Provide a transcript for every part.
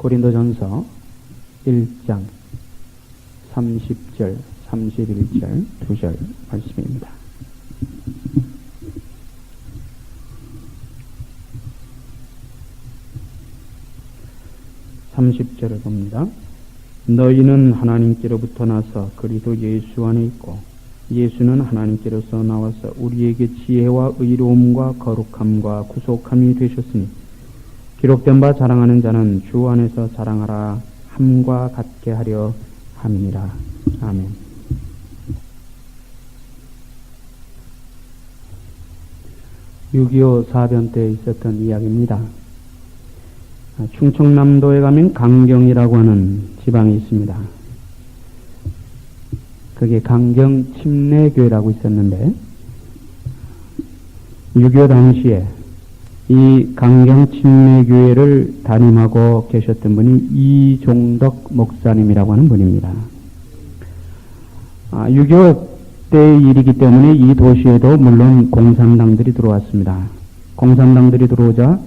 고린도전서 1장 30절, 31절, 2절 말씀입니다. (30절을) 봅니다. 너희는 하나님께로부터 나서 그리스도 예수 안에 있고 예수는 하나님께로서 나와서 우리에게 지혜와 의로움과 거룩함과 구속함이 되셨으니 기록된 바 자랑하는 자는 주 안에서 자랑하라 함과 같게 하려 함이니라. 아멘. (6.25) 사변 때 있었던 이야기입니다. 충청남도에 가면 강경이라고 하는 지방이 있습니다. 그게 강경 침례교회라고 있었는데 6.25 당시에 이 강경 침례교회를 담임하고 계셨던 분이 이종덕 목사님이라고 하는 분입니다. 6.25 때의 일이기 때문에 이 도시에도 물론 공산당들이 들어왔습니다. 공산당들이 들어오자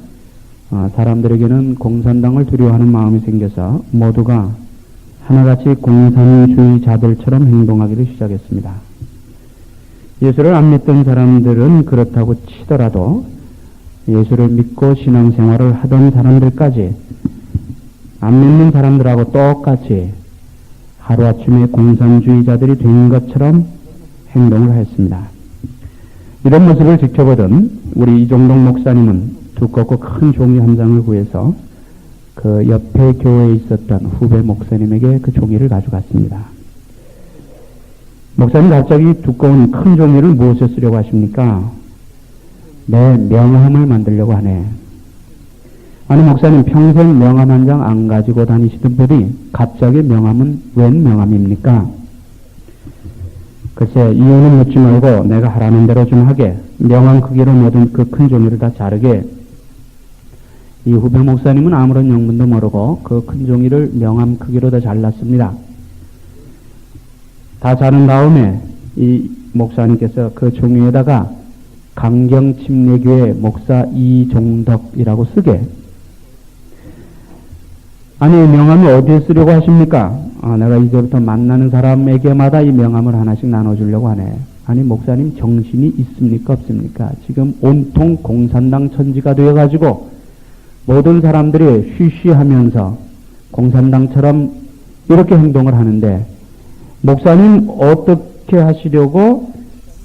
사람들에게는 공산당을 두려워하는 마음이 생겨서 모두가 하나같이 공산주의자들처럼 행동하기를 시작했습니다. 예수를 안 믿던 사람들은 그렇다고 치더라도 예수를 믿고 신앙생활을 하던 사람들까지 안 믿는 사람들하고 똑같이 하루아침에 공산주의자들이 된 것처럼 행동을 했습니다. 이런 모습을 지켜보던 우리 이종덕 목사님은 두껍고 큰 종이 한 장을 구해서 그 옆에 교회에 있었던 후배 목사님에게 그 종이를 가져갔습니다. 목사님 갑자기 두꺼운 큰 종이를 무엇에 쓰려고 하십니까? 내 명함을 만들려고 하네. 아니 목사님 평생 명함 한 장 안 가지고 다니시던 분이 갑자기 명함은 웬 명함입니까? 글쎄 이유는 묻지 말고 내가 하라는 대로 좀 하게 명함 크기로 모든 그 큰 종이를 다 자르게. 이 후배 목사님은 아무런 영문도 모르고 그 큰 종이를 명함 크기로 다 잘랐습니다. 다 자른 다음에 이 목사님께서 그 종이에다가 강경침례교회 목사 이종덕이라고 쓰게. 아니 명함을 어디에 쓰려고 하십니까? 내가 이제부터 만나는 사람에게마다 이 명함을 하나씩 나눠주려고 하네. 아니 목사님 정신이 있습니까 없습니까? 지금 온통 공산당 천지가 되어가지고 모든 사람들이 쉬쉬하면서 공산당처럼 이렇게 행동을 하는데 목사님 어떻게 하시려고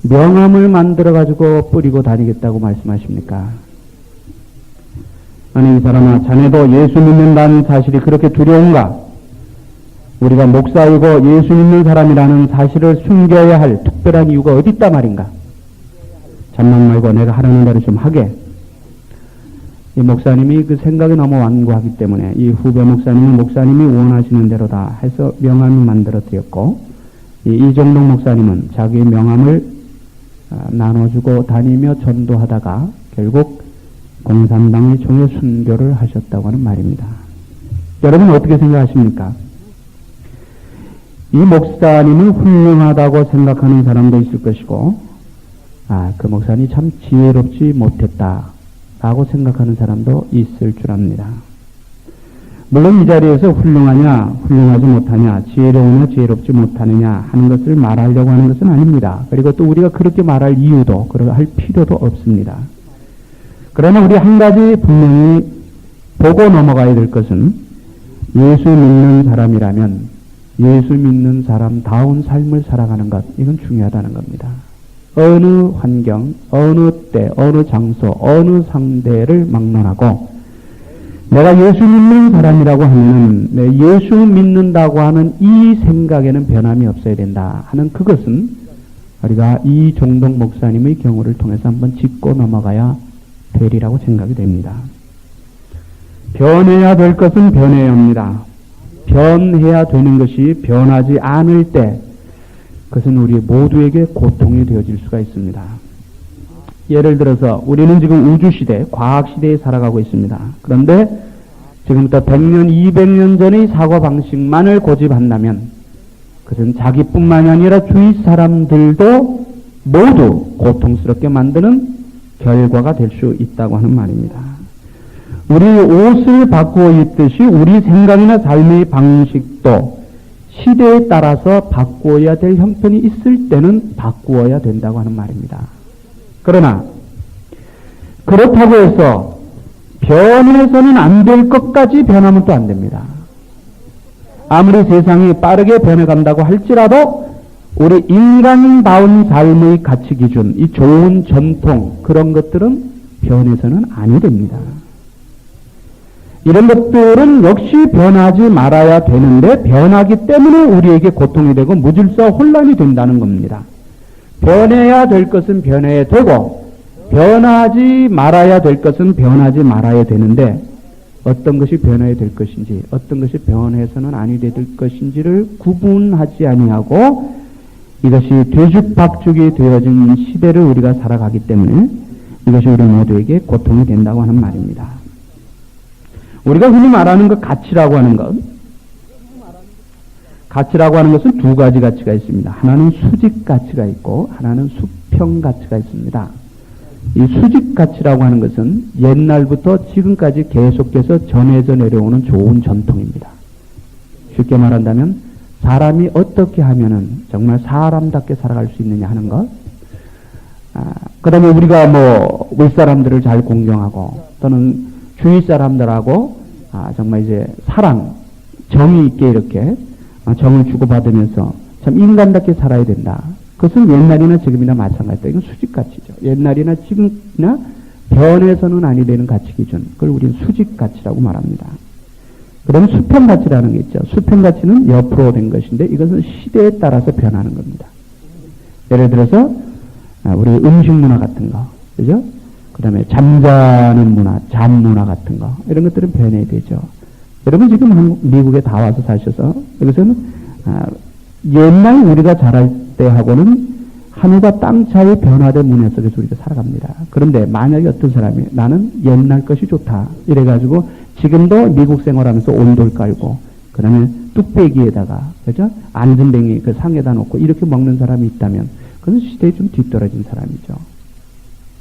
명함을 만들어가지고 뿌리고 다니겠다고 말씀하십니까? 아니 이 사람아 자네도 예수 믿는다는 사실이 그렇게 두려운가? 우리가 목사이고 예수 믿는 사람이라는 사실을 숨겨야 할 특별한 이유가 어디 있단 말인가? 잠만 말고 내가 하라는 대로 좀 하게. 이 목사님이 그 생각이 너무 완고하기 때문에 이 후배 목사님은 목사님이 원하시는 대로다 해서 명함을 만들어 드렸고 이종덕 목사님은 자기의 명함을 나눠주고 다니며 전도하다가 결국 공산당의 총에 순교를 하셨다고 하는 말입니다. 여러분 어떻게 생각하십니까? 이 목사님은 훌륭하다고 생각하는 사람도 있을 것이고 그 목사님이 참 지혜롭지 못했다 라고 생각하는 사람도 있을 줄 압니다. 물론 이 자리에서 훌륭하냐 훌륭하지 못하냐 지혜로우냐 지혜롭지 못하느냐 하는 것을 말하려고 하는 것은 아닙니다. 그리고 또 우리가 그렇게 말할 이유도 그럴 필요도 없습니다. 그러나 우리 한 가지 분명히 보고 넘어가야 될 것은 예수 믿는 사람이라면 예수 믿는 사람다운 삶을 살아가는 것, 이건 중요하다는 겁니다. 어느 환경, 어느 때, 어느 장소, 어느 상대를 막론하고 내가 예수 믿는 사람이라고 하면 예수 믿는다고 하는 이 생각에는 변함이 없어야 된다 하는 그것은 우리가 이종덕 목사님의 경우를 통해서 한번 짚고 넘어가야 되리라고 생각이 됩니다. 변해야 될 것은 변해야 합니다. 변해야 되는 것이 변하지 않을 때 그것은 우리 모두에게 고통이 되어질 수가 있습니다. 예를 들어서 우리는 지금 우주시대, 과학시대에 살아가고 있습니다. 그런데 지금부터 100년, 200년 전의 사고방식만을 고집한다면 그것은 자기뿐만이 아니라 주위 사람들도 모두 고통스럽게 만드는 결과가 될 수 있다고 하는 말입니다. 우리 옷을 바꾸어 입듯이 우리 생각이나 삶의 방식도 시대에 따라서 바꾸어야 될 형편이 있을 때는 바꾸어야 된다고 하는 말입니다. 그러나 그렇다고 해서 변해서는 안 될 것까지 변하면 또 안 됩니다. 아무리 세상이 빠르게 변해간다고 할지라도 우리 인간다운 삶의 가치 기준, 이 좋은 전통, 그런 것들은 변해서는 아니 됩니다. 이런 것들은 역시 변하지 말아야 되는데 변하기 때문에 우리에게 고통이 되고 무질서 혼란이 된다는 겁니다. 변해야 될 것은 변해야 되고 변하지 말아야 될 것은 변하지 말아야 되는데 어떤 것이 변해야 될 것인지 어떤 것이 변해서는 아니 될 것인지를 구분하지 아니하고 이것이 뒤죽박죽이 되어진 시대를 우리가 살아가기 때문에 이것이 우리 모두에게 고통이 된다고 하는 말입니다. 우리가 흔히 말하는 그 가치라고 하는 것, 가치라고 하는 것은 두 가지 가치가 있습니다. 하나는 수직 가치가 있고 하나는 수평 가치가 있습니다. 이 수직 가치라고 하는 것은 옛날부터 지금까지 계속해서 전해져 내려오는 좋은 전통입니다. 쉽게 말한다면 사람이 어떻게 하면은 정말 사람답게 살아갈 수 있느냐 하는 것. 그 다음에 우리가 뭐 윗사람들을 잘 공경하고 또는 주위 사람들하고 정말 이제 사랑, 정이 있게 이렇게 정을 주고받으면서 참 인간답게 살아야 된다. 그것은 옛날이나 지금이나 마찬가지다. 이건 수직가치죠. 옛날이나 지금이나 변해서는 아니 되는 가치 기준. 그걸 우리는 수직가치라고 말합니다. 그 다음에 수평가치라는 게 있죠. 수평가치는 옆으로 된 것인데 이것은 시대에 따라서 변하는 겁니다. 예를 들어서 우리 음식 문화 같은 거, 그죠? 그 다음에 잠자는 문화, 잠 문화 같은 거, 이런 것들은 변해야 되죠. 여러분 지금 미국에 다 와서 사셔서 여기서는 옛날 우리가 자랄 때하고는 하늘과 땅 차이 변화된 문화 속에서 우리가 살아갑니다. 그런데 만약에 어떤 사람이 나는 옛날 것이 좋다 이래가지고 지금도 미국 생활하면서 온돌 깔고 그 다음에 뚝배기에다가 그죠? 안전뱅이 그 상에다 놓고 이렇게 먹는 사람이 있다면 그건 시대에 좀 뒤떨어진 사람이죠.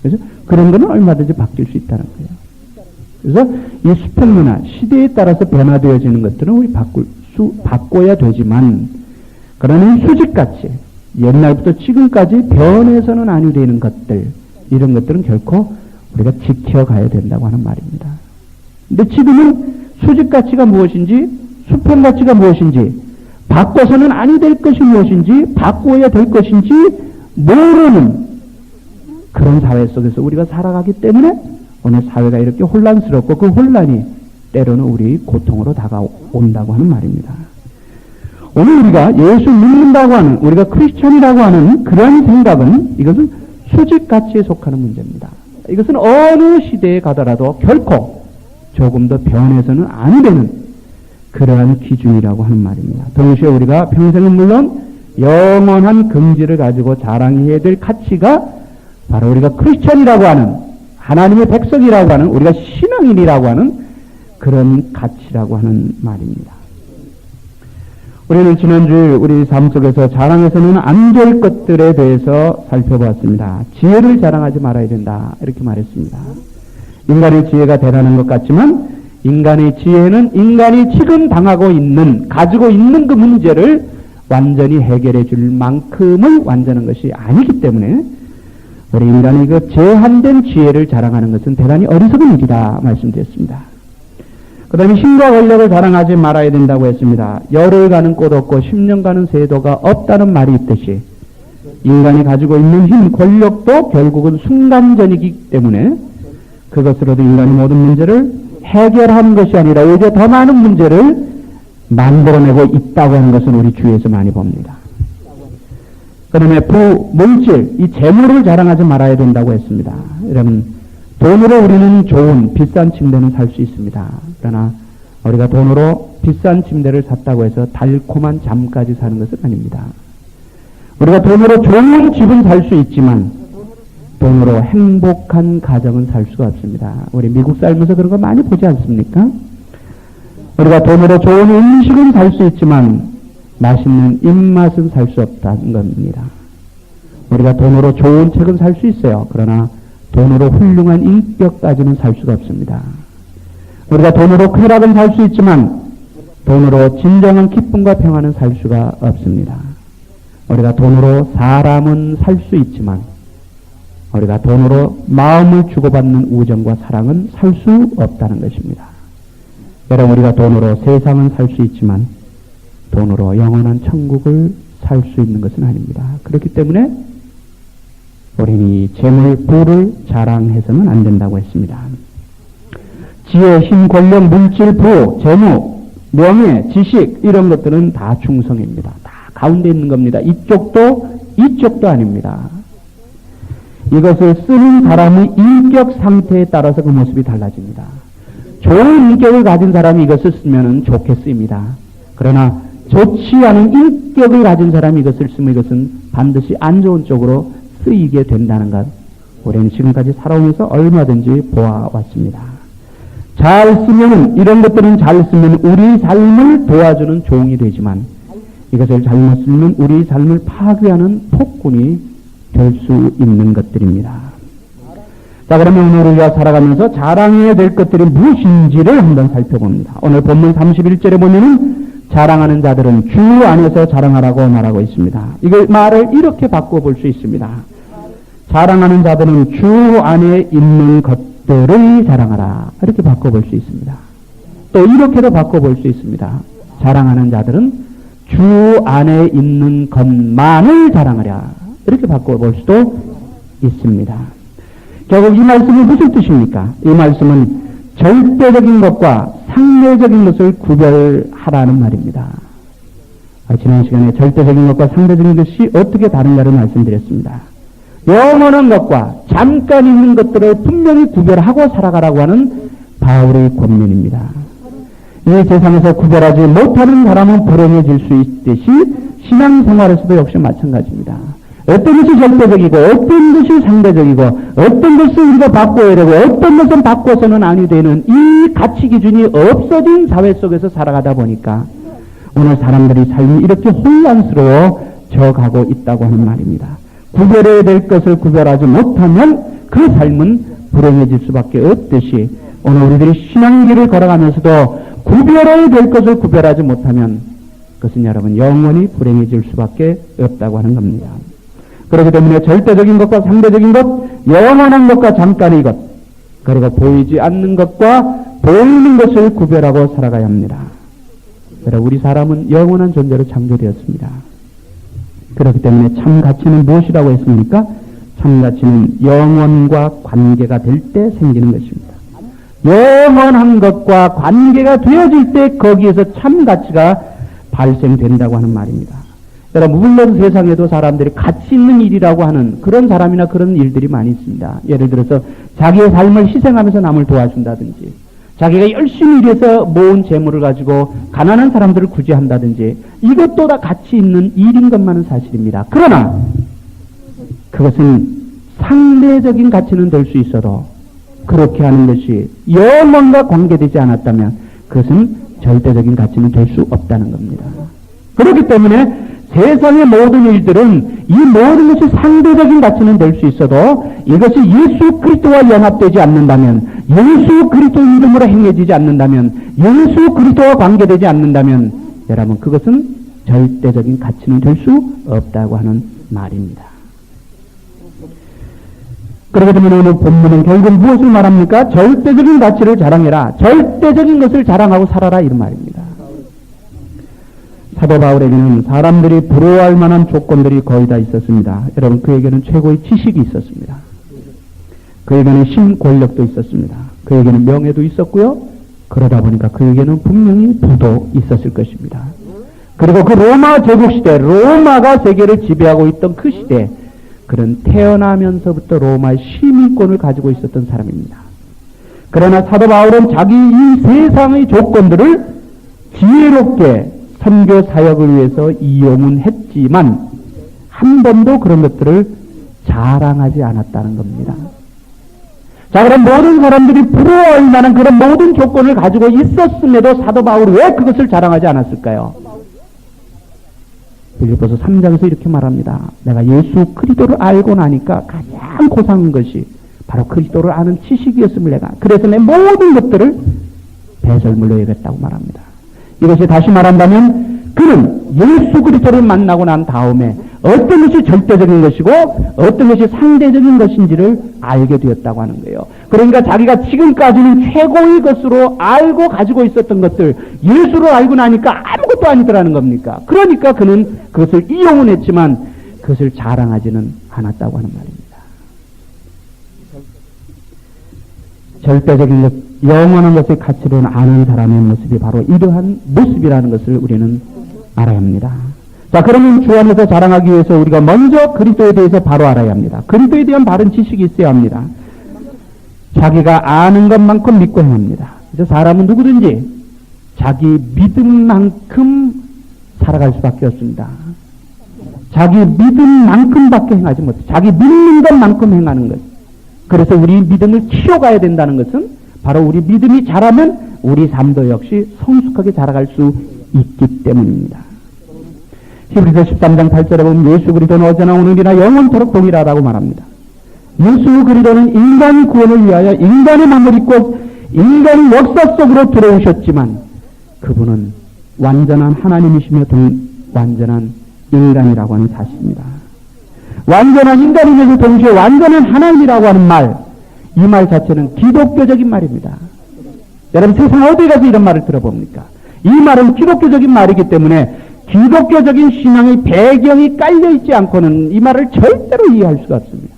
그래서 그런 거는 얼마든지 바뀔 수 있다는 거예요. 그래서 이 수평문화, 시대에 따라서 변화되어지는 것들은 우리 바꿔야 되지만, 그러나 이 수직가치, 옛날부터 지금까지 변해서는 아니 되는 것들, 이런 것들은 결코 우리가 지켜가야 된다고 하는 말입니다. 근데 지금은 수직가치가 무엇인지, 수평가치가 무엇인지, 바꿔서는 아니 될 것이 무엇인지, 바꿔야 될 것인지 모르는 그런 사회 속에서 우리가 살아가기 때문에 오늘 사회가 이렇게 혼란스럽고 그 혼란이 때로는 우리 고통으로 다가온다고 하는 말입니다. 오늘 우리가 예수 믿는다고 하는, 우리가 크리스천이라고 하는 그런 생각은 이것은 수직가치에 속하는 문제입니다. 이것은 어느 시대에 가더라도 결코 조금 더 변해서는 안 되는 그러한 기준이라고 하는 말입니다. 동시에 우리가 평생은 물론 영원한 긍지를 가지고 자랑해야 될 가치가 바로 우리가 크리스천이라고 하는 하나님의 백성이라고 하는 우리가 신앙인이라고 하는 그런 가치라고 하는 말입니다. 우리는 지난주에 우리 삶 속에서 자랑해서는 안 될 것들에 대해서 살펴보았습니다. 지혜를 자랑하지 말아야 된다 이렇게 말했습니다. 인간의 지혜가 대단한 것 같지만 인간의 지혜는 인간이 지금 당하고 있는 가지고 있는 그 문제를 완전히 해결해 줄 만큼의 완전한 것이 아니기 때문에 우리 인간이 그 제한된 지혜를 자랑하는 것은 대단히 어리석은 일이다 말씀드렸습니다. 그 다음에 힘과 권력을 자랑하지 말아야 된다고 했습니다. 열흘 가는 꽃 없고 10년 가는 새도가 없다는 말이 있듯이 인간이 가지고 있는 힘, 권력도 결국은 순간전이기 때문에 그것으로도 인간이 모든 문제를 해결하는 것이 아니라 오히려 더 많은 문제를 만들어내고 있다고 하는 것은 우리 주위에서 많이 봅니다. 그 다음에 물질, 이 재물을 자랑하지 말아야 된다고 했습니다. 여러분, 돈으로 우리는 좋은 비싼 침대는 살 수 있습니다. 그러나 우리가 돈으로 비싼 침대를 샀다고 해서 달콤한 잠까지 사는 것은 아닙니다. 우리가 돈으로 좋은 집은 살 수 있지만 돈으로 행복한 가정은 살 수가 없습니다. 우리 미국 살면서 그런 거 많이 보지 않습니까? 우리가 돈으로 좋은 음식은 살 수 있지만 맛있는 입맛은 살 수 없다는 겁니다. 우리가 돈으로 좋은 책은 살 수 있어요. 그러나 돈으로 훌륭한 인격까지는 살 수가 없습니다. 우리가 돈으로 쾌락은 살 수 있지만 돈으로 진정한 기쁨과 평안은 살 수가 없습니다. 우리가 돈으로 사람은 살 수 있지만 우리가 돈으로 마음을 주고받는 우정과 사랑은 살 수 없다는 것입니다. 여러분, 우리가 돈으로 세상은 살 수 있지만 돈으로 영원한 천국을 살 수 있는 것은 아닙니다. 그렇기 때문에 우리는 이 재물, 부를 자랑해서는 안 된다고 했습니다. 지혜, 힘, 권력, 물질, 부, 재무, 명예, 지식 이런 것들은 다 중성입니다. 다 가운데 있는 겁니다. 이쪽도 아닙니다. 이것을 쓰는 사람의 인격 상태에 따라서 그 모습이 달라집니다. 좋은 인격을 가진 사람이 이것을 쓰면 좋게 쓰입니다. 그러나 좋지 않은 인격을 가진 사람이 이것을 쓰면 이것은 반드시 안 좋은 쪽으로 쓰이게 된다는 것, 우리는 지금까지 살아오면서 얼마든지 보아왔습니다. 잘 쓰면, 이런 것들은 잘 쓰면 우리 삶을 도와주는 종이 되지만 이것을 잘못 쓰면 우리 삶을 파괴하는 폭군이 될 수 있는 것들입니다. 자, 그러면 오늘 우리가 살아가면서 자랑해야 될 것들이 무엇인지를 한번 살펴봅니다. 오늘 본문 31절에 보면은 자랑하는 자들은 주 안에서 자랑하라고 말하고 있습니다. 이걸 말을 이렇게 바꿔볼 수 있습니다. 자랑하는 자들은 주 안에 있는 것들을 자랑하라. 이렇게 바꿔볼 수 있습니다. 또 이렇게도 바꿔볼 수 있습니다. 자랑하는 자들은 주 안에 있는 것만을 자랑하라. 이렇게 바꿔볼 수도 있습니다. 결국 이 말씀이 무슨 뜻입니까? 이 말씀은 절대적인 것과 상대적인 것을 구별하라는 말입니다. 지난 시간에 절대적인 것과 상대적인 것이 어떻게 다른가를 말씀드렸습니다. 영원한 것과 잠깐 있는 것들을 분명히 구별하고 살아가라고 하는 바울의 권면입니다. 이 세상에서 구별하지 못하는 사람은 불행해질 수 있듯이 신앙생활에서도 역시 마찬가지입니다. 어떤 것이 절대적이고 어떤 것이 상대적이고 어떤 것을 우리가 바꿔야 되고 어떤 것은 바꿔서는 아니 되는 이 가치 기준이 없어진 사회 속에서 살아가다 보니까 오늘 사람들이 삶이 이렇게 혼란스러워져 가고 있다고 하는 말입니다. 구별해야 될 것을 구별하지 못하면 그 삶은 불행해질 수밖에 없듯이 오늘 우리들이 신앙길을 걸어가면서도 구별해야 될 것을 구별하지 못하면 그것은 여러분 영원히 불행해질 수밖에 없다고 하는 겁니다. 그렇기 때문에 절대적인 것과 상대적인 것, 영원한 것과 잠깐의 것, 그리고 보이지 않는 것과 보이는 것을 구별하고 살아가야 합니다. 그러나 우리 사람은 영원한 존재로 창조되었습니다. 그렇기 때문에 참 가치는 무엇이라고 했습니까? 참 가치는 영원과 관계가 될 때 생기는 것입니다. 영원한 것과 관계가 되어질 때 거기에서 참 가치가 발생된다고 하는 말입니다. 여러분, 물론 세상에도 사람들이 가치 있는 일이라고 하는 그런 사람이나 그런 일들이 많이 있습니다. 예를 들어서 자기의 삶을 희생하면서 남을 도와준다든지, 자기가 열심히 일해서 모은 재물을 가지고 가난한 사람들을 구제한다든지, 이것도 다 가치 있는 일인 것만은 사실입니다. 그러나 그것은 상대적인 가치는 될 수 있어도 그렇게 하는 것이 영원과 관계되지 않았다면 그것은 절대적인 가치는 될 수 없다는 겁니다. 그렇기 때문에 세상의 모든 일들은 이 모든 것이 상대적인 가치는 될 수 있어도 이것이 예수 그리스도와 연합되지 않는다면, 예수 그리스도 이름으로 행해지지 않는다면, 예수 그리스도와 관계되지 않는다면 여러분 그것은 절대적인 가치는 될 수 없다고 하는 말입니다. 그렇기 때문에 오늘 본문은 결국 무엇을 말합니까? 절대적인 가치를 자랑해라. 절대적인 것을 자랑하고 살아라 이런 말입니다. 사도 바울에게는 사람들이 부러워할 만한 조건들이 거의 다 있었습니다. 여러분, 그에게는 최고의 지식이 있었습니다. 그에게는 힘, 권력도 있었습니다. 그에게는 명예도 있었고요. 그러다 보니까 그에게는 분명히 부도 있었을 것입니다. 그리고 그 로마 제국 시대, 로마가 세계를 지배하고 있던 그 시대, 그는 태어나면서부터 로마의 시민권을 가지고 있었던 사람입니다. 그러나 사도 바울은 자기 이 세상의 조건들을 지혜롭게 선교 사역을 위해서 이용은 했지만 한 번도 그런 것들을 자랑하지 않았다는 겁니다. 자, 그럼 모든 사람들이 부러워할 만한 그런 모든 조건을 가지고 있었음에도 사도 바울이 왜 그것을 자랑하지 않았을까요? 빌립보서 3장에서 이렇게 말합니다. 내가 예수 그리스도를 알고 나니까 가장 고상한 것이 바로 그리스도를 아는 지식이었음을 내가. 그래서 내 모든 것들을 배설물로 여겼다고 말합니다. 이것이 다시 말한다면 그는 예수 그리스도를 만나고 난 다음에 어떤 것이 절대적인 것이고 어떤 것이 상대적인 것인지를 알게 되었다고 하는 거예요. 그러니까 자기가 지금까지는 최고의 것으로 알고 가지고 있었던 것들, 예수를 알고 나니까 아무것도 아니더라는 겁니까? 그러니까 그는 그것을 이용은 했지만 그것을 자랑하지는 않았다고 하는 말입니다. 절대적인 것, 영원한 것의 가치를 아는 사람의 모습이 바로 이러한 모습이라는 것을 우리는 알아야 합니다. 자, 그러면 주 안에서 자랑하기 위해서 우리가 먼저 그리스도에 대해서 바로 알아야 합니다. 그리스도에 대한 바른 지식이 있어야 합니다. 자기가 아는 것만큼 믿고 행합니다. 그래서 사람은 누구든지 자기 믿음만큼 살아갈 수밖에 없습니다. 자기 믿음만큼밖에 행하지 못해. 자기 믿는 것만큼 행하는 것. 그래서 우리 믿음을 키워가야 된다는 것은 바로 우리 믿음이 자라면 우리 삶도 역시 성숙하게 자라갈 수 있기 때문입니다. 히브리서 13장 8절에 보면 예수 그리스도는 어제나 오늘이나 영원토록 동일하다고 말합니다. 예수 그리스도는 인간 구원을 위하여 인간의 몸을 입고 인간의 역사 속으로 들어오셨지만 그분은 완전한 하나님이시며 완전한 인간이라고 하는 사실입니다. 완전한 인간이면서 동시에 완전한 하나님이라고 하는 말, 이 말 자체는 기독교적인 말입니다. 여러분 세상 어디 가서 이런 말을 들어봅니까? 이 말은 기독교적인 말이기 때문에 기독교적인 신앙의 배경이 깔려있지 않고는 이 말을 절대로 이해할 수가 없습니다.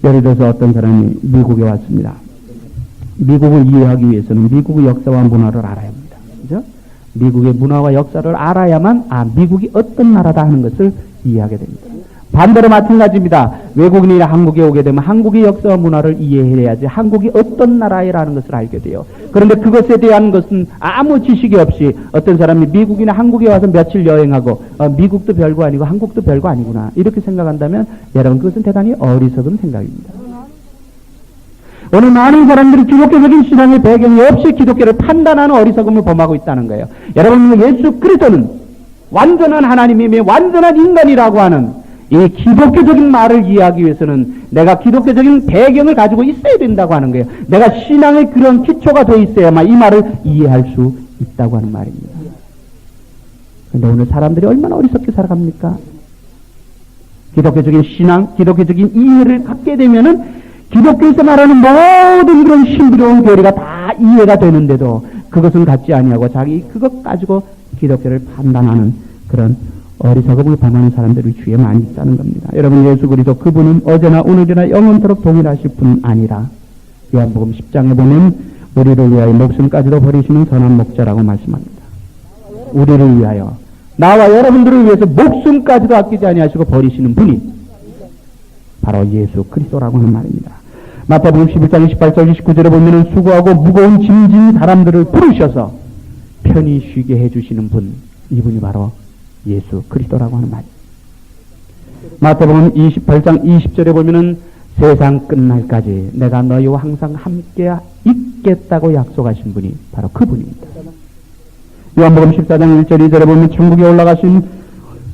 예를 들어서 어떤 사람이 미국에 왔습니다. 미국을 이해하기 위해서는 미국의 역사와 문화를 알아야 합니다. 그죠? 미국의 문화와 역사를 알아야만 미국이 어떤 나라다 하는 것을 이해하게 됩니다. 반대로 마찬가지입니다. 외국인이 한국에 오게 되면 한국의 역사와 문화를 이해해야지 한국이 어떤 나라라는 것을 알게 돼요. 그런데 그것에 대한 것은 아무 지식이 없이 어떤 사람이 미국이나 한국에 와서 며칠 여행하고 미국도 별거 아니고 한국도 별거 아니구나 이렇게 생각한다면 여러분 그것은 대단히 어리석은 생각입니다. 오늘 많은 사람들이 기독교적인 신앙의 배경이 없이 기독교를 판단하는 어리석음을 범하고 있다는 거예요. 여러분 예수 그리스도는 완전한 하나님이며 완전한 인간이라고 하는 이 기독교적인 말을 이해하기 위해서는 내가 기독교적인 배경을 가지고 있어야 된다고 하는 거예요. 내가 신앙의 그런 기초가 돼 있어야만 이 말을 이해할 수 있다고 하는 말입니다. 그런데 오늘 사람들이 얼마나 어리석게 살아갑니까? 기독교적인 신앙, 기독교적인 이해를 갖게 되면은 기독교에서 말하는 모든 그런 신비로운 교리가 다 이해가 되는데도 그것은 갖지 아니하고 자기 그것 가지고 기독교를 판단하는 그런 어리석음을 범하는 사람들이 주위에 많이 있다는 겁니다. 여러분 예수 그리스도 그분은 어제나 오늘이나 영원토록 동일하실 뿐 아니라 요한복음 10장에 보면 우리를 위하여 목숨까지도 버리시는 선한 목자라고 말씀합니다. 우리를 위하여 나와 여러분들을 위해서 목숨까지도 아끼지 아니하시고 버리시는 분이 바로 예수 그리스도라고 하는 말입니다. 마태복음 11장 28절 29절에 보면 수고하고 무거운 짐진 사람들을 부르셔서 편히 쉬게 해주시는 분, 이분이 바로 예수 그리스도라고 하는 말입니다. 마태복음 28장 20절에 보면은 세상 끝날까지 내가 너희와 항상 함께 있겠다고 약속하신 분이 바로 그분입니다. 요한복음 14장 1절 2절에 보면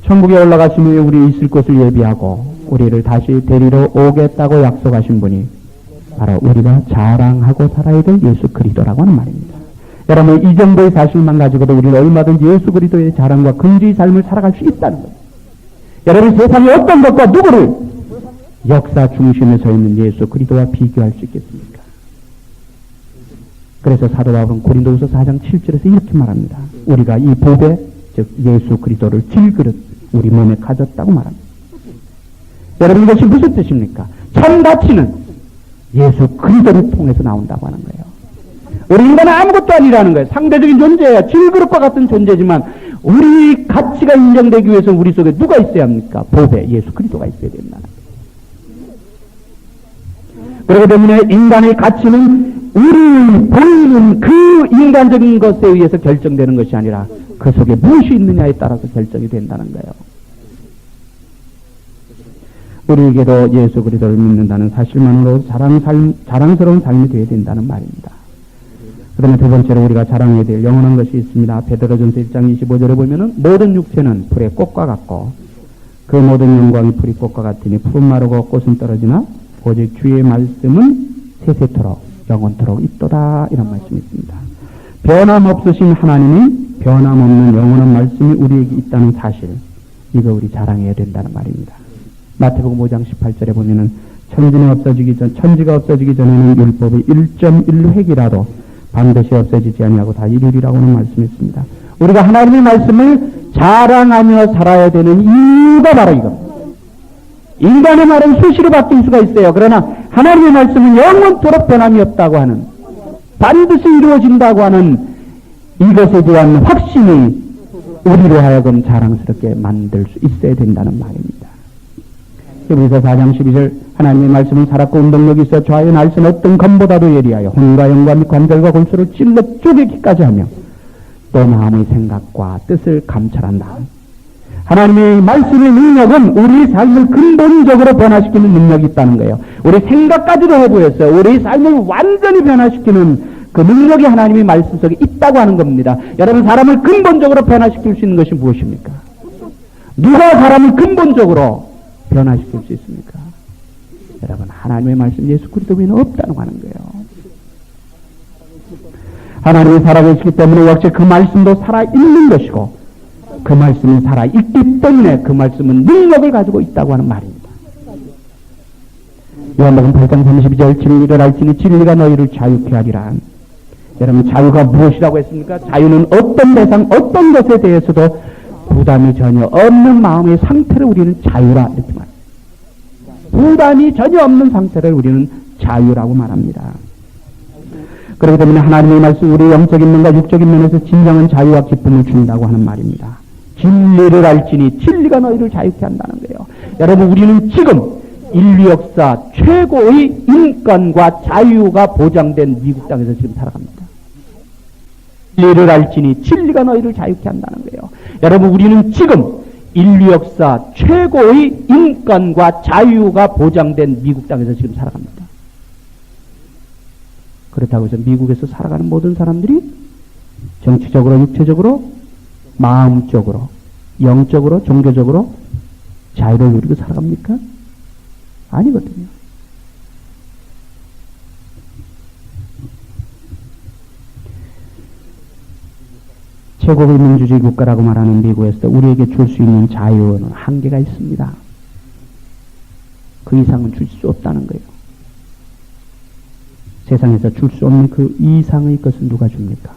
천국에 올라가신 후에 우리 있을 곳을 예비하고 우리를 다시 데리러 오겠다고 약속하신 분이 바로 우리가 자랑하고 살아야 될 예수 그리스도라고 하는 말입니다. 여러분 이 정도의 사실만 가지고도 우리는 얼마든지 예수 그리스도의 자랑과 긍지의 삶을 살아갈 수 있다는 겁니다. 여러분 세상의 어떤 것과 누구를 역사 중심에 서 있는 예수 그리스도와 비교할 수 있겠습니까? 그래서 사도 바울은 고린도후서 4장 7절에서 이렇게 말합니다. 우리가 이 보배 즉 예수 그리스도를 질그릇 우리 몸에 가졌다고 말합니다. 여러분 이것이 무슨 뜻입니까? 참 가치는 예수 그리스도를 통해서 나온다고 하는 거예요. 우리 인간은 아무것도 아니라는 거예요. 상대적인 존재야. 질그릇과 같은 존재지만 우리 가치가 인정되기 위해서 우리 속에 누가 있어야 합니까? 보배 예수 그리스도가 있어야 된다는 거예요. 그렇기 때문에 인간의 가치는 우리 보이는 그 인간적인 것에 의해서 결정되는 것이 아니라 그 속에 무엇이 있느냐에 따라서 결정이 된다는 거예요. 우리에게도 예수 그리스도를 믿는다는 사실만으로 자랑스러운 삶이 되어야 된다는 말입니다. 그러면 두 번째로 우리가 자랑해야 될 영원한 것이 있습니다. 베드로전서 1장 25절에 보면은 모든 육체는 풀의 꽃과 같고 그 모든 영광이 풀의 꽃과 같으니 풀은 마르고 꽃은 떨어지나 오직 주의 말씀은 세세토록 영원토록 있도다 이런 말씀이 있습니다. 변함없으신 하나님이 변함없는 영원한 말씀이 우리에게 있다는 사실, 이거 우리 자랑해야 된다는 말입니다. 마태복음 5장 18절에 보면은 천지가 없어지기 전에는 율법의 1.1획이라도 반드시 없어지지 아니하고 다 이루리라고 하는 말씀이 있습니다. 우리가 하나님의 말씀을 자랑하며 살아야 되는 이유가 바로 이겁니다. 인간의 말은 수시로 바뀔 수가 있어요. 그러나 하나님의 말씀은 영원토록 변함이 없다고 하는, 반드시 이루어진다고 하는 이것에 대한 확신이 우리로 하여금 자랑스럽게 만들 수 있어야 된다는 말입니다. 히브리서 4장 12절 하나님의 말씀은 살았고 운동력이 있어 좌의 날선 어떤 검보다도 예리하여 혼과 영과 및 관절과 골수를 찔러 쪼개기까지 하며 또 마음의 생각과 뜻을 감찰한다. 하나님의 말씀의 능력은 우리 삶을 근본적으로 변화시키는 능력이 있다는 거예요. 우리 생각까지도 해보였어요. 우리 삶을 완전히 변화시키는 그 능력이 하나님의 말씀 속에 있다고 하는 겁니다. 여러분, 사람을 근본적으로 변화시킬 수 있는 것이 무엇입니까? 누가 사람을 근본적으로 변화시킬 수 있습니까? 여러분, 하나님의 말씀 예수 그리스도 외에는 없다고 하는 거예요. 하나님이 살아계시기 때문에 역시 그 말씀도 살아있는 것이고, 그 말씀이 살아있기 때문에 그 말씀은 능력을 가지고 있다고 하는 말입니다. 요한복음 8장 32절 진리를 알지니 진리가 너희를 자유케 하리라. 여러분, 자유가 무엇이라고 했습니까? 자유는 어떤 대상, 어떤 것에 대해서도 부담이 전혀 없는 마음의 상태를 우리는 자유라 이렇게 말합니다. 부담이 전혀 없는 상태를 우리는 자유라고 말합니다. 그렇기 때문에 하나님의 말씀, 우리 영적인 면과 육적인 면에서 진정한 자유와 기쁨을 준다고 하는 말입니다. 진리를 알지니 진리가 너희를 자유케 한다는 거예요. 여러분, 우리는 지금 인류 역사 최고의 인권과 자유가 보장된 미국 땅에서 지금 살아갑니다. 진리를 알지니 진리가 너희를 자유케 한다는 거예요. 여러분, 우리는 지금 인류 역사 최고의 인권과 자유가 보장된 미국 땅에서 지금 살아갑니다. 그렇다고 해서 미국에서 살아가는 모든 사람들이 정치적으로, 육체적으로, 마음적으로, 영적으로, 종교적으로 자유를 누리고 살아갑니까? 아니거든요. 최고의 민주주의 국가라고 말하는 미국에서 우리에게 줄 수 있는 자유는 한계가 있습니다. 그 이상은 줄 수 없다는 거예요. 세상에서 줄 수 없는 그 이상의 것은 누가 줍니까?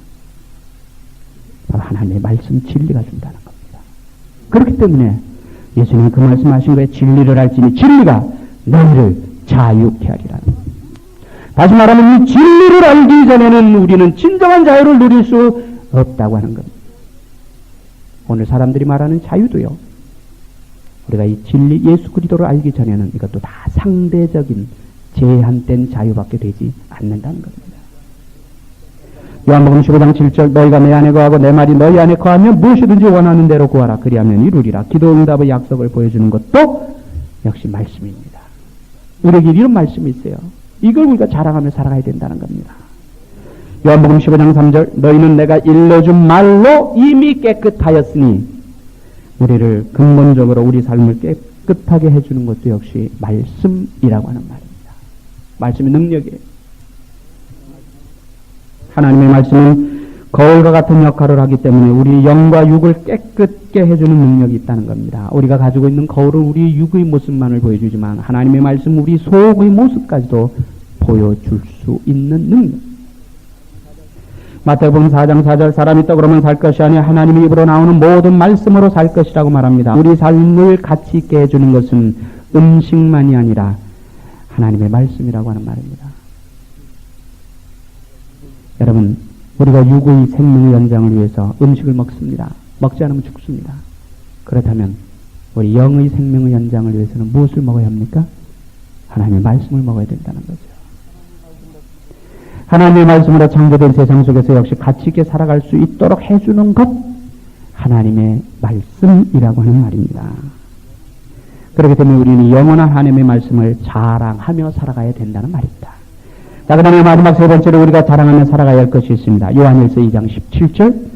바로 하나님의 말씀 진리가 준다는 겁니다. 그렇기 때문에 예수님은 그 말씀하신 거에 진리를 알지니 진리가 너희를 자유케 하리라. 다시 말하면 이 진리를 알기 전에는 우리는 진정한 자유를 누릴 수 없다고 하는 겁니다. 오늘 사람들이 말하는 자유도요, 우리가 이 진리 예수 그리스도를 알기 전에는 이것도 다 상대적인 제한된 자유밖에 되지 않는다는 겁니다. 요한복음 15장 7절 너희가 내 안에 거하고 내 말이 너희 안에 거하면 무엇이든지 원하는 대로 구하라 그리하면 이루리라. 기도응답의 약속을 보여주는 것도 역시 말씀입니다. 우리에게 이런 말씀이 있어요. 이걸 우리가 자랑하며 살아가야 된다는 겁니다. 요한복음 15장 3절 너희는 내가 일러준 말로 이미 깨끗하였으니, 우리를 근본적으로 우리 삶을 깨끗하게 해주는 것도 역시 말씀이라고 하는 말입니다. 말씀의 능력이에요. 하나님의 말씀은 거울과 같은 역할을 하기 때문에 우리 영과 육을 깨끗게 해주는 능력이 있다는 겁니다. 우리가 가지고 있는 거울은 우리 육의 모습만을 보여주지만 하나님의 말씀은 우리 속의 모습까지도 보여줄 수 있는 능력. 마태복음 4장 4절 사람이 떡으로만 살 것이 아니라 하나님의 입으로 나오는 모든 말씀으로 살 것이라고 말합니다. 우리 삶을 가치 있게 해주는 것은 음식만이 아니라 하나님의 말씀이라고 하는 말입니다. 여러분, 우리가 육의 생명의 연장을 위해서 음식을 먹습니다. 먹지 않으면 죽습니다. 그렇다면 우리 영의 생명의 연장을 위해서는 무엇을 먹어야 합니까? 하나님의 말씀을 먹어야 된다는 거죠. 하나님의 말씀으로 창조된 세상 속에서 역시 가치 있게 살아갈 수 있도록 해주는 것, 하나님의 말씀이라고 하는 말입니다. 그렇기 때문에 우리는 영원한 하나님의 말씀을 자랑하며 살아가야 된다는 말입니다. 자, 그 다음에 마지막 세 번째로 우리가 자랑하며 살아가야 할 것이 있습니다. 요한일서 2장 17절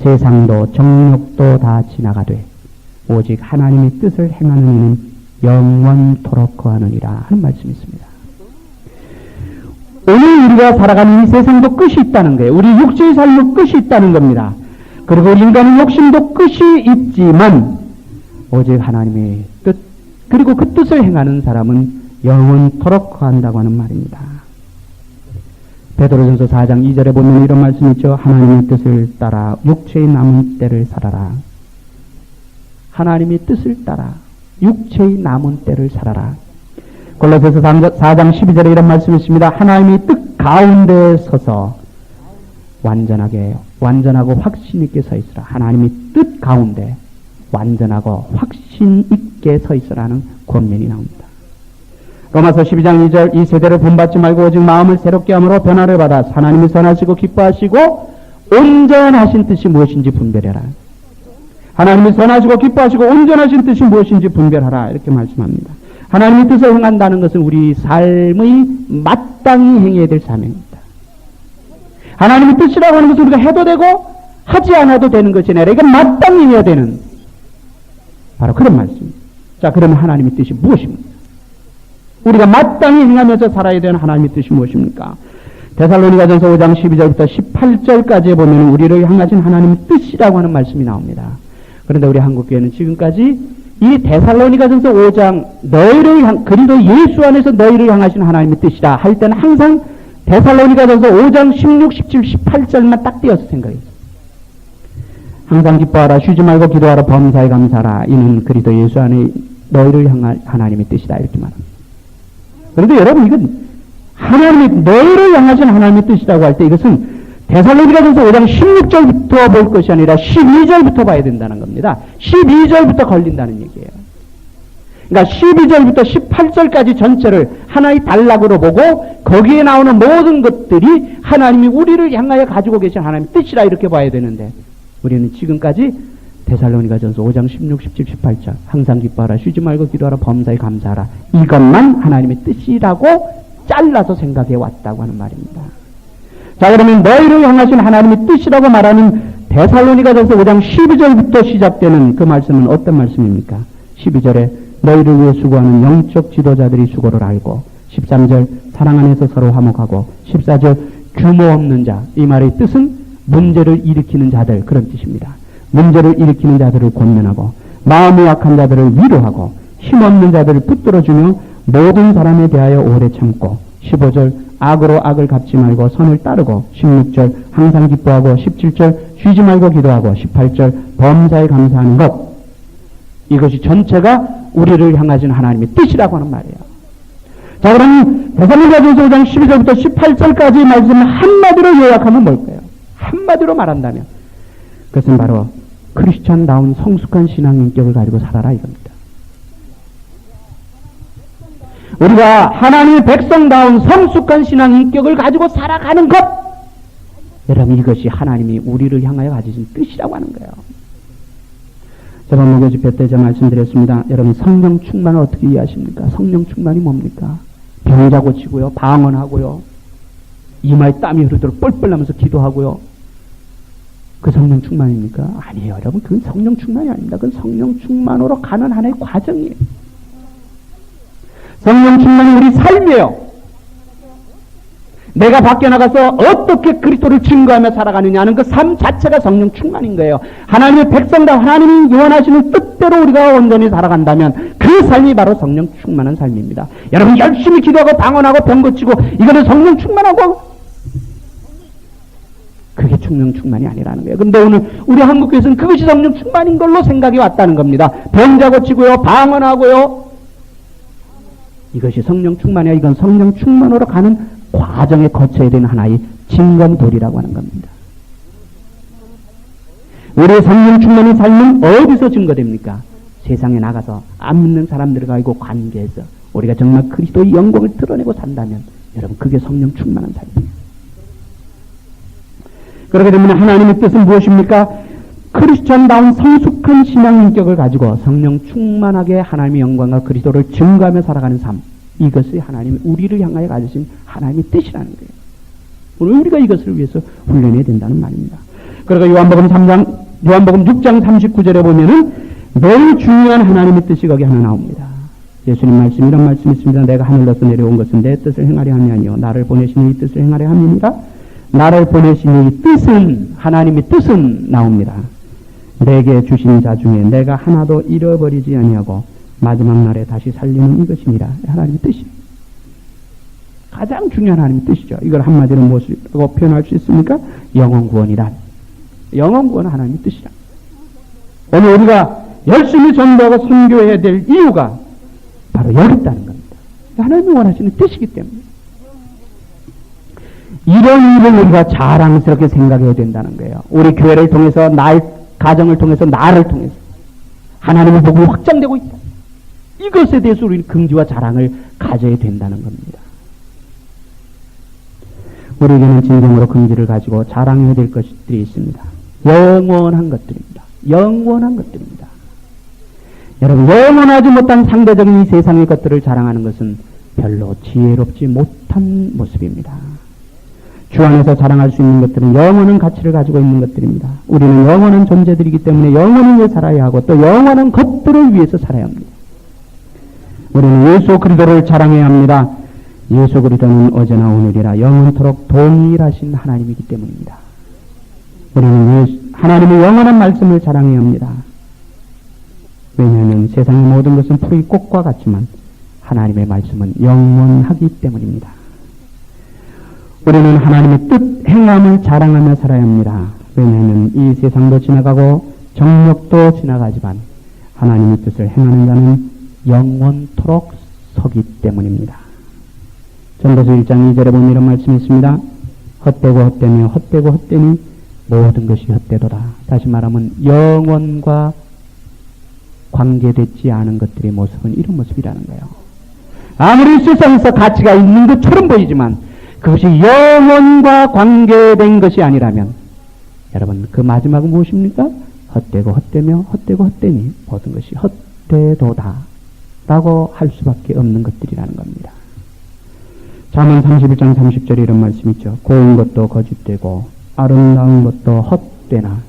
세상도 정욕도 다 지나가되 오직 하나님의 뜻을 행하는 이는 영원토록 거하느니라 하는 말씀이 있습니다. 오늘 우리가 살아가는 이 세상도 끝이 있다는 거예요. 우리 육체의 삶도 끝이 있다는 겁니다. 그리고 인간의 욕심도 끝이 있지만 오직 하나님의 뜻, 그리고 그 뜻을 행하는 사람은 영원토록 거한다고 하는 말입니다. 베드로전서 4장 2절에 보면 이런 말씀이 있죠. 하나님의 뜻을 따라 육체의 남은 때를 살아라. 하나님의 뜻을 따라 육체의 남은 때를 살아라. 골로새서 4장 12절에 이런 말씀이 있습니다. 하나님의 뜻 가운데 서서 완전하고 확신 있게 서 있으라. 하나님의 뜻 가운데 완전하고 확신 있게 서 있으라는 권면이 나옵니다. 로마서 12장 2절 이 세대를 본받지 말고 오직 마음을 새롭게 함으로 변화를 받아 하나님이 선하시고 기뻐하시고 온전하신 뜻이 무엇인지 분별해라. 하나님이 선하시고 기뻐하시고 온전하신 뜻이 무엇인지 분별하라. 이렇게 말씀합니다. 하나님의 뜻을 행한다는 것은 우리 삶의 마땅히 행해야 될 사명입니다. 하나님의 뜻이라고 하는 것은 우리가 해도 되고 하지 않아도 되는 것이 아니라 이건 마땅히 해야 되는 바로 그런 말씀입니다. 자, 그러면 하나님의 뜻이 무엇입니까? 우리가 마땅히 행하면서 살아야 되는 하나님의 뜻이 무엇입니까? 데살로니가전서 5장 12절부터 18절까지에 보면 우리를 향하신 하나님의 뜻이라고 하는 말씀이 나옵니다. 그런데 우리 한국교회는 지금까지 이 데살로니가전서 5장 그리스도 예수 안에서 너희를 향하신 하나님의 뜻이라 할 때는 항상 데살로니가전서 5장 16, 17, 18절만 딱 띄어서 생각해요. 항상 기뻐하라, 쉬지 말고 기도하라, 범사에 감사하라. 이는 그리스도 예수 안에 너희를 향한 하나님의 뜻이다. 이렇게 말합니다. 그런데 여러분 이건 하나님의 너희를 향하신 하나님의 뜻이라고 할 때 이것은 데살로니가전서 5장 16절부터 볼 것이 아니라 12절부터 봐야 된다는 겁니다. 12절부터 걸린다는 얘기예요. 그러니까 12절부터 18절까지 전체를 하나의 단락으로 보고 거기에 나오는 모든 것들이 하나님이 우리를 향하여 가지고 계신 하나님의 뜻이라 이렇게 봐야 되는데 우리는 지금까지 데살로니가전서 5장 16, 17, 18절 항상 기뻐하라, 쉬지 말고 기도하라, 범사에 감사하라. 이것만 하나님의 뜻이라고 잘라서 생각해 왔다고 하는 말입니다. 자, 그러면 너희를 향하신 하나님의 뜻이라고 말하는 데살로니가전서 5장 12절부터 시작되는 그 말씀은 어떤 말씀입니까? 12절에 너희를 위해 수고하는 영적 지도자들이 수고를 알고 13절 사랑 안에서 서로 화목하고 14절 규모 없는 자. 이 말의 뜻은 문제를 일으키는 자들 그런 뜻입니다. 문제를 일으키는 자들을 권면하고 마음이 약한 자들을 위로하고 힘없는 자들을 붙들어주며 모든 사람에 대하여 오래 참고 15절 악으로 악을 갚지 말고 선을 따르고 16절 항상 기뻐하고 17절 쉬지 말고 기도하고 18절 범사에 감사하는 것. 이것이 전체가 우리를 향하신 하나님의 뜻이라고 하는 말이에요. 자, 그럼 데살로니가전서 5장 12절부터 18절까지 말씀을 한마디로 요약하면 뭘까요? 한마디로 말한다면 그것은 바로 크리스천다운 성숙한 신앙 인격을 가지고 살아라 이겁니다. 우리가 하나님의 백성다운 성숙한 신앙 인격을 가지고 살아가는 것, 여러분 이것이 하나님이 우리를 향하여 가지신 뜻이라고 하는 거예요. 저번 목요 집회 때 제가 말씀드렸습니다. 여러분 성령 충만을 어떻게 이해하십니까? 성령 충만이 뭡니까? 병자 고치고요, 방언하고요, 이마에 땀이 흐르도록 뻘뻘 나면서 기도하고요. 그 성령 충만입니까? 아니에요, 여러분. 그건 성령 충만이 아닙니다. 그건 성령 충만으로 가는 하나의 과정이에요. 성령 충만이 우리 삶이에요. 내가 밖에 나가서 어떻게 그리스도를 증거하며 살아가느냐는 그 삶 자체가 성령 충만인 거예요. 하나님의 백성다 하나님이 요원하시는 뜻대로 우리가 온전히 살아간다면 그 삶이 바로 성령 충만한 삶입니다. 여러분 열심히 기도하고 방언하고 병 고치고 이거는 성령 충만하고 그게 성령 충만이 아니라는 거예요. 그런데 오늘 우리 한국교회에서는 그것이 성령 충만인 걸로 생각이 왔다는 겁니다. 병자 고치고요, 방언하고요. 이것이 성령 충만이야. 이건 성령 충만으로 가는 과정에 거쳐야 되는 하나의 징검도리라고 하는 겁니다. 우리의 성령 충만의 삶은 어디서 증거됩니까? 세상에 나가서 안 믿는 사람들과 이고 관계에서 우리가 정말 그리스도의 영광을 드러내고 산다면 여러분 그게 성령 충만한 삶이에요. 그렇게 되면 하나님의 뜻은 무엇입니까? 크리스천다운 성숙한 신앙 인격을 가지고 성령 충만하게 하나님의 영광과 그리스도를 증거하며 살아가는 삶. 이것이 하나님이 우리를 향하여 가지신 하나님의 뜻이라는 거예요. 오늘 우리가 이것을 위해서 훈련해야 된다는 말입니다. 그러니까 요한복음 6장 39절에 보면은 매우 중요한 하나님의 뜻이 거기 하나 나옵니다. 예수님 말씀, 이런 말씀이 있습니다. 내가 하늘로서 내려온 것은 내 뜻을 행하려 함이 아니요 나를 보내신 이 뜻을 행하려 함이니라. 나를 보내신 이 뜻은, 하나님의 뜻은 나옵니다. 내게 주신 자 중에 내가 하나도 잃어버리지 아니하고 마지막 날에 다시 살리는 이것이니라. 하나님의 뜻이 가장 중요한 하나님의 뜻이죠. 이걸 한마디로 무엇이라고 표현할 수 있습니까? 영원 구원이란. 영원 구원은 하나님의 뜻이라. 오늘 우리가 열심히 전도하고 선교해야 될 이유가 바로 여기 있다는 겁니다. 하나님이 원하시는 뜻이기 때문에. 이런 일을 우리가 자랑스럽게 생각해야 된다는 거예요. 우리 교회를 통해서, 나의 가정을 통해서, 나를 통해서 하나님의 복음이 확장되고 있다. 이것에 대해서 우리는 긍지와 자랑을 가져야 된다는 겁니다. 우리에게는 진정으로 긍지를 가지고 자랑해야 될 것들이 있습니다. 영원한 것들입니다. 영원한 것들입니다. 여러분, 영원하지 못한 상대적인 이 세상의 것들을 자랑하는 것은 별로 지혜롭지 못한 모습입니다. 주 안에서 자랑할 수 있는 것들은 영원한 가치를 가지고 있는 것들입니다. 우리는 영원한 존재들이기 때문에 영원을 위해 살아야 하고 또 영원한 것들을 위해서 살아야 합니다. 우리는 예수 그리스도를 자랑해야 합니다. 예수 그리스도는 어제나 오늘이라 영원토록 동일하신 하나님이기 때문입니다. 우리는 하나님의 영원한 말씀을 자랑해야 합니다. 왜냐하면 세상의 모든 것은 풀이 꽃과 같지만 하나님의 말씀은 영원하기 때문입니다. 우리는 하나님의 뜻, 행함을 자랑하며 살아야 합니다. 왜냐하면 이 세상도 지나가고 정력도 지나가지만 하나님의 뜻을 행하는 자는 영원토록 서기 때문입니다. 전도서 1장 2절에 보면 이런 말씀이 있습니다. 헛되고 헛되며 헛되고 헛되니 모든 것이 헛되도다. 다시 말하면 영원과 관계되지 않은 것들의 모습은 이런 모습이라는 거예요. 아무리 세상에서 가치가 있는 것처럼 보이지만 그것이 영원과 관계된 것이 아니라면 여러분 그 마지막은 무엇입니까? 헛되고 헛되며 헛되고 헛되니 모든 것이 헛되도다 라고 할 수밖에 없는 것들이라는 겁니다. 잠언 31장 30절에 이런 말씀이 있죠. 고운 것도 거짓되고 아름다운 것도 헛되나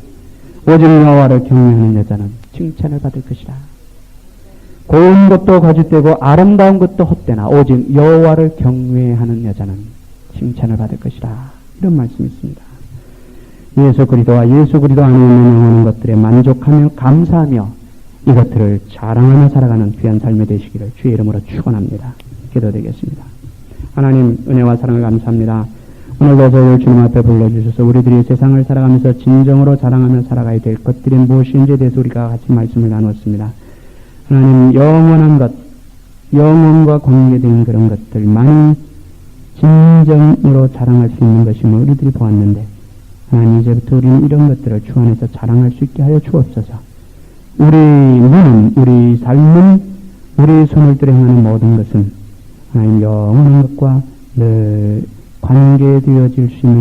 오직 여호와를 경외하는 여자는 칭찬을 받을 것이라. 고운 것도 거짓되고 아름다운 것도 헛되나 오직 여호와를 경외하는 여자는 칭찬을 받을 것이라. 이런 말씀이 있습니다. 예수 그리스도와 예수 그리스도 안에 있는 영원한 것들에 만족하며 감사하며 이것들을 자랑하며 살아가는 귀한 삶이 되시기를 주의 이름으로 축원합니다. 기도드리겠습니다. 하나님 은혜와 사랑을 감사합니다. 오늘도 저희를 주님 앞에 불러주셔서 우리들이 세상을 살아가면서 진정으로 자랑하며 살아가야 될 것들이 무엇인지에 대해서 우리가 같이 말씀을 나눴습니다. 하나님 영원한 것, 영원과 관계된 그런 것들만이 진정으로 자랑할 수 있는 것임을 우리들이 보았는데 하나님 이제부터 우리는 이런 것들을 주 안에서 자랑할 수 있게 하여 주옵소서. 우리 눈은, 우리 삶은, 우리 손을 들어 행하는 모든 것은 하나님 영원한 것과 늘 관계되어질 수 있는